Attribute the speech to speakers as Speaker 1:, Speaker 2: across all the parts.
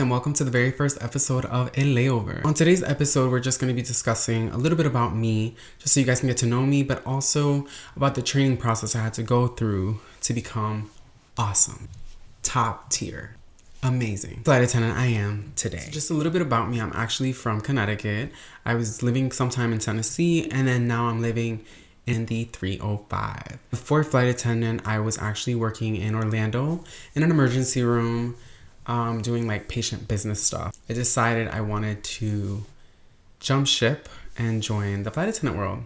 Speaker 1: and welcome to the very first episode of A Layover. On today's episode, we're just going to be discussing a little bit about me, just so you guys can get to know me, but also about the training process I had to go through to become awesome, top tier, amazing flight attendant I am today. So just a little bit about me. I'm actually from Connecticut. I was living sometime in Tennessee, and then now I'm living in the 305. Before flight attendant, I was actually working in Orlando in an emergency room, doing like patient business stuff. I decided I wanted to jump ship and join the flight attendant world.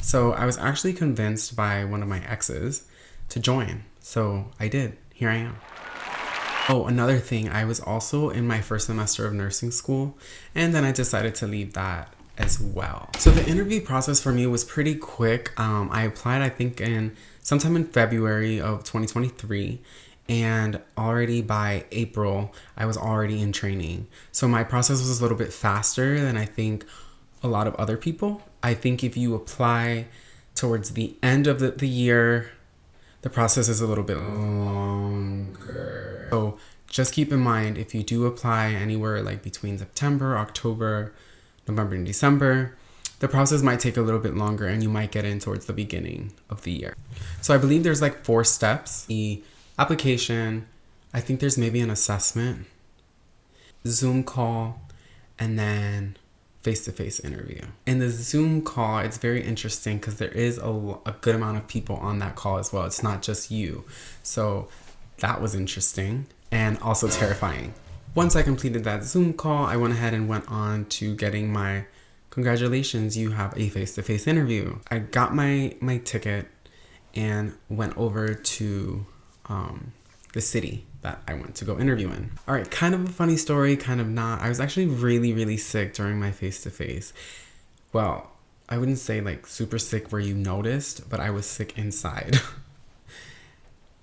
Speaker 1: So I was actually convinced by one of my exes to join. So I did. Here I am. Oh, another thing, I was also in my first semester of nursing school, and then I decided to leave that as well. So the interview process for me was pretty quick. I applied, I think, sometime in February of 2023. And already by April, I was already in training. So my process was a little bit faster than I think a lot of other people. I think if you apply towards the end of the year, the process is a little bit longer. So just keep in mind, if you do apply anywhere like between September, October, November, and December, the process might take a little bit longer and you might get in towards the beginning of the year. So I believe there's like 4 steps. The application, I think there's maybe an assessment, Zoom call, and then face-to-face interview. In the Zoom call, it's very interesting because there is a good amount of people on that call as well. It's not just you. So that was interesting and also terrifying. Once I completed that Zoom call, I went ahead and went on to getting my congratulations, you have a face-to-face interview. I got my ticket and went over to the city that I went to go interview in. All right, kind of a funny story, kind of not. I was actually really sick during my face-to-face. Well, I wouldn't say like super sick where you noticed, but I was sick inside.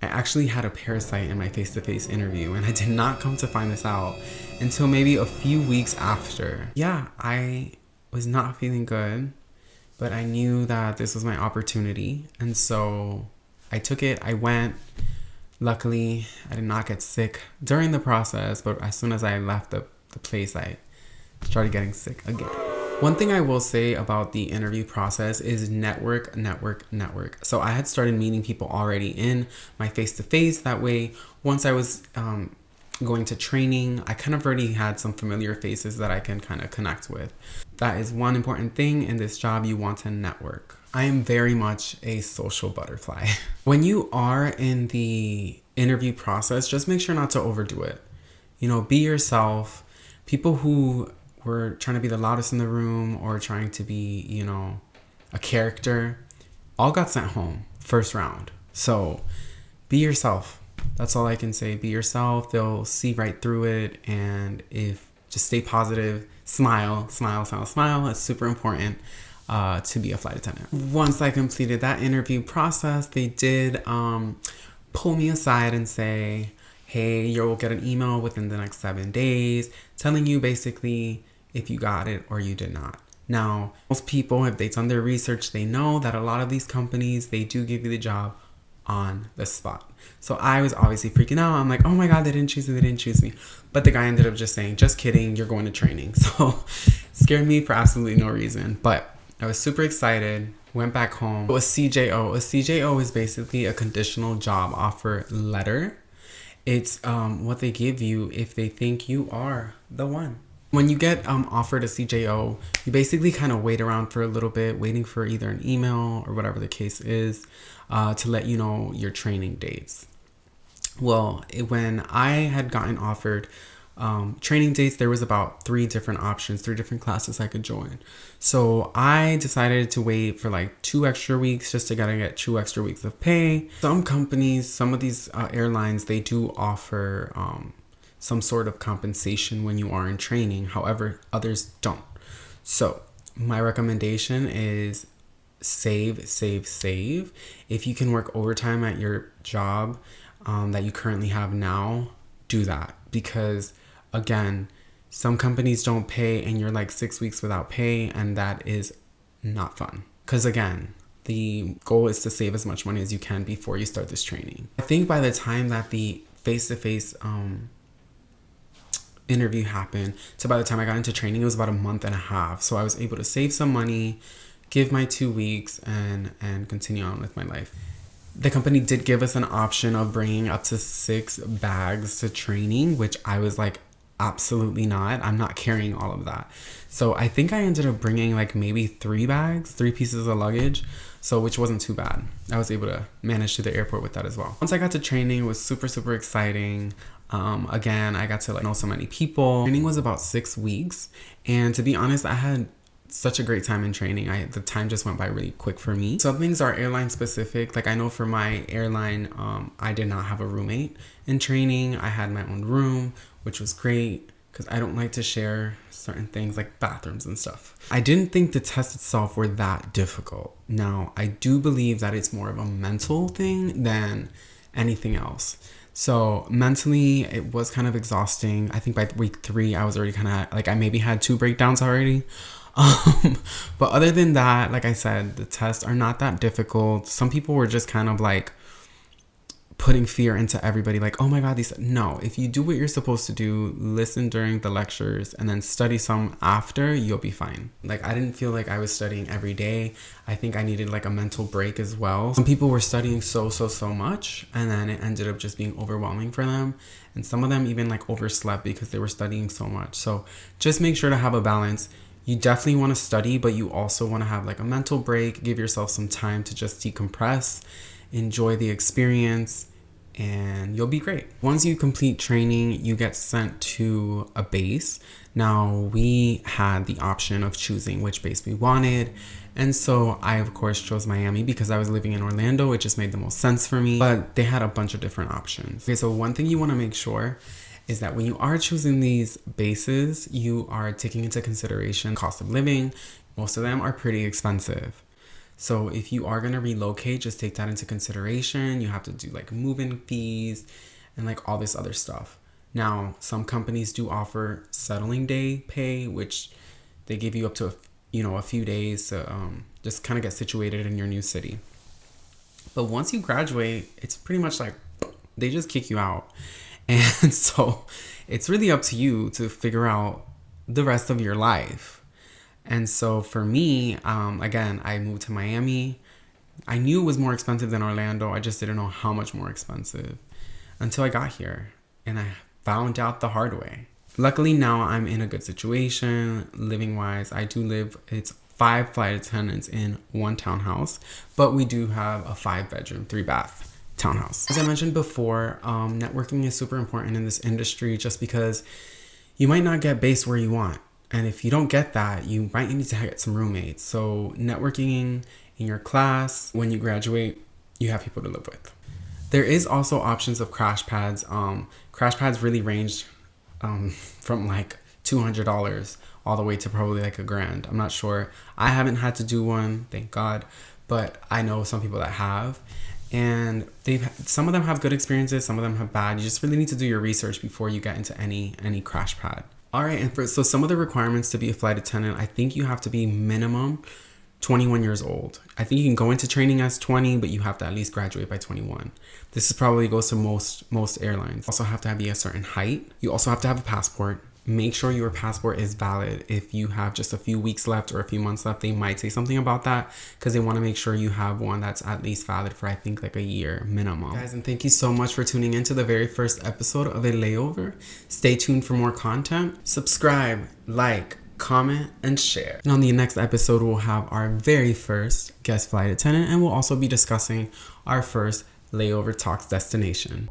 Speaker 1: I actually had a parasite in my face-to-face interview, and I did not come to find this out until maybe a few weeks after. Yeah, I was not feeling good, but I knew that this was my opportunity, and so I took it. I went. Luckily, I did not get sick during the process, but as soon as I left the place, I started getting sick again. One thing I will say about the interview process is network. So I had started meeting people already in my face-to-face. That way, once I was going to training, I kind of already had some familiar faces that I can kind of connect with. That is one important thing in this job. You want to network. I am very much a social butterfly. When you are in the interview process, just make sure not to overdo it. You know, be yourself. People who were trying to be the loudest in the room or trying to be, you know, a character, all got sent home first round. So be yourself. That's all I can say. Be yourself. They'll see right through it. And just stay positive, smile. It's super important to be a flight attendant. Once I completed that interview process, they did pull me aside and say, hey, you'll get an email within the next 7 days telling you basically if you got it or you did not. Now, most people, if they've done their research, they know that a lot of these companies, they do give you the job on the spot. So I was obviously freaking out. I'm like, oh my God, they didn't choose me. But the guy ended up just saying, just kidding, you're going to training. So scared me for absolutely no reason. But I was super excited, went back home. A CJO. A CJO is basically a conditional job offer letter. It's what they give you if they think you are the one. When you get offered a CJO, you basically kind of wait around for a little bit, waiting for either an email or whatever the case is to let you know your training dates. Well, when I had gotten offered training dates, there was about 3 different options, 3 different classes I could join. So I decided to wait for like 2 extra weeks just to get 2 extra weeks of pay. Some companies, some of these airlines, they do offer some sort of compensation when you are in training. However, others don't. So my recommendation is save. If you can work overtime at your job that you currently have now, do that. Because again, some companies don't pay and you're like 6 weeks without pay, and that is not fun. Because again, the goal is to save as much money as you can before you start this training. I think by the time that the face-to-face interview happened to by the time I got into training, it was about a month and a half. So I was able to save some money, give my 2 weeks, and continue on with my life. The company did give us an option of bringing up to 6 bags to training, which I was like, absolutely not. I'm not carrying all of that. So I think I ended up bringing like maybe 3 bags, 3 pieces of luggage. So which wasn't too bad. I was able to manage to the airport with that as well. Once I got to training, it was super, super exciting. Again, I got to like know so many people. Training was about 6 weeks. And to be honest, I had such a great time in training. The time just went by really quick for me. Some things are airline specific. Like I know for my airline, I did not have a roommate in training. I had my own room, which was great because I don't like to share certain things like bathrooms and stuff. I didn't think the tests itself were that difficult. Now, I do believe that it's more of a mental thing than anything else. So mentally, it was kind of exhausting. I think by week 3, I was already kind of like, I maybe had 2 breakdowns already. But other than that, like I said, the tests are not that difficult. Some people were just kind of like putting fear into everybody, like, oh my God, no, if you do what you're supposed to do, listen during the lectures and then study some after, you'll be fine. Like, I didn't feel like I was studying every day. I think I needed like a mental break as well. Some people were studying so much, and then it ended up just being overwhelming for them. And some of them even like overslept because they were studying so much. So just make sure to have a balance. You definitely want to study, but you also want to have like a mental break, give yourself some time to just decompress, enjoy the experience, and you'll be great. Once you complete training, you get sent to a base. Now, we had the option of choosing which base we wanted. And so I, of course, chose Miami because I was living in Orlando. It just made the most sense for me. But they had a bunch of different options. Okay, so one thing you want to make sure is that when you are choosing these bases, you are taking into consideration cost of living. Most of them are pretty expensive. So if you are going to relocate, just take that into consideration. You have to do like move-in fees and like all this other stuff. Now, some companies do offer settling day pay, which they give you up to, a few days to just kind of get situated in your new city. But once you graduate, it's pretty much like they just kick you out. And so it's really up to you to figure out the rest of your life. And so for me, again, I moved to Miami. I knew it was more expensive than Orlando. I just didn't know how much more expensive until I got here. And I found out the hard way. Luckily, now I'm in a good situation. Living wise, I do live, it's 5 flight attendants in 1 townhouse. But we do have a 5-bedroom, 3-bath townhouse. As I mentioned before, networking is super important in this industry just because you might not get based where you want. And if you don't get that, you might need to get some roommates. So networking in your class, when you graduate, you have people to live with. There is also options of crash pads. Crash pads really range from like $200 all the way to probably like $1,000. I'm not sure. I haven't had to do one, thank God. But I know some people that have. And some of them have good experiences, some of them have bad. You just really need to do your research before you get into any crash pad. All right, and so some of the requirements to be a flight attendant, I think you have to be minimum 21 years old. I think you can go into training as 20, but you have to at least graduate by 21. This is probably goes to most airlines. Also have to be a certain height. You also have to have a passport. Make sure your passport is valid. If you have just a few weeks left or a few months left, they might say something about that because they want to make sure you have one that's at least valid for, I think, like a year minimum. Guys, and thank you so much for tuning into the very first episode of A Layover. Stay tuned for more content. Subscribe, like, comment, and share. And on the next episode, we'll have our very first guest flight attendant, and we'll also be discussing our first layover talks destination.